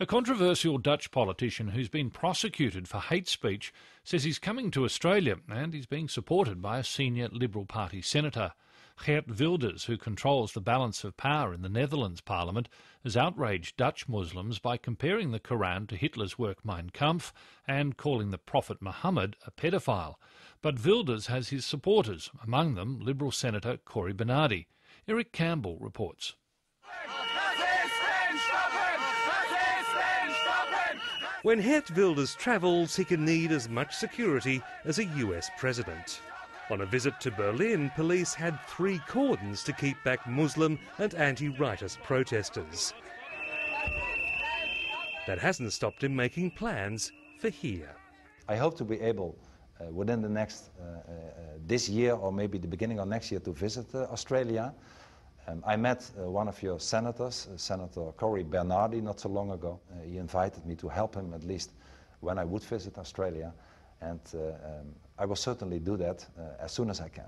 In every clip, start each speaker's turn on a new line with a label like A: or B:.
A: A controversial Dutch politician who's been prosecuted for hate speech says he's coming to Australia, and he's being supported by a senior Liberal Party senator. Geert Wilder, who controls the balance of power in the Netherlands Parliament, has outraged Dutch Muslims by comparing the Quran to Hitler's work Mein Kampf and calling the Prophet Muhammad a pedophile. But Wilders has his supporters, among them Liberal Senator Cory Bernardi. Eric Campbell reports.
B: When Geert Wilders travels, he can need as much security as a US president. On a visit to Berlin, police had 3 cordons to keep back Muslim and anti-rightist protesters. That hasn't stopped him making plans for here.
C: I hope to be able, within the next, this year or maybe the beginning of next year, to visit Australia. I met one of your senators, Senator Cory Bernardi, not so long ago. He invited me to help him at least when I would visit Australia, and I will certainly do that as soon as I can.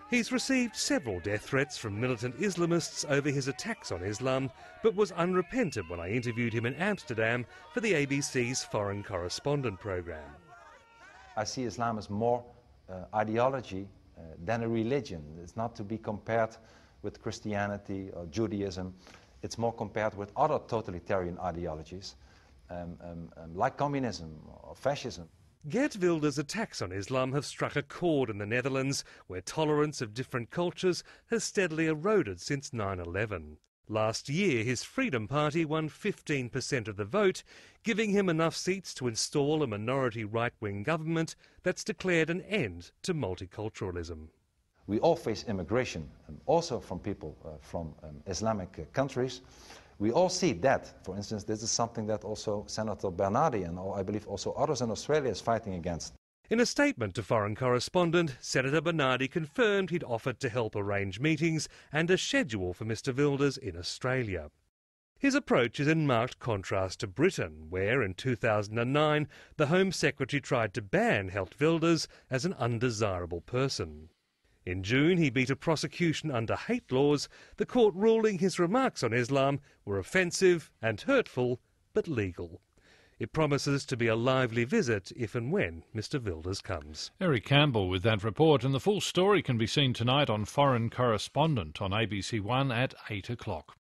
B: He's received several death threats from militant Islamists over his attacks on Islam, but was unrepentant when I interviewed him in Amsterdam for the ABC's Foreign Correspondent programme.
C: I see Islam as more ideology than a religion. It's not to be compared with Christianity or Judaism. It's more compared with other totalitarian ideologies, like communism or fascism.
B: Geert Wilder's attacks on Islam have struck a chord in the Netherlands, where tolerance of different cultures has steadily eroded since 9/11. Last year, his Freedom Party won 15% of the vote, giving him enough seats to install a minority right-wing government that's declared an end to multiculturalism.
C: We all face immigration, also from people from Islamic countries. We all see that. For instance, this is something that also Senator Bernardi and I believe also others in Australia is fighting against.
B: In a statement to Foreign Correspondent, Senator Bernardi confirmed he'd offered to help arrange meetings and a schedule for Mr Wilders in Australia. His approach is in marked contrast to Britain, where in 2009 the Home Secretary tried to ban Geert Wilders as an undesirable person. In June, he beat a prosecution under hate laws, the court ruling his remarks on Islam were offensive and hurtful, but legal. It promises to be a lively visit if and when Mr Wilders comes.
A: Eric Campbell with that report, and the full story can be seen tonight on Foreign Correspondent on ABC1 at 8 o'clock.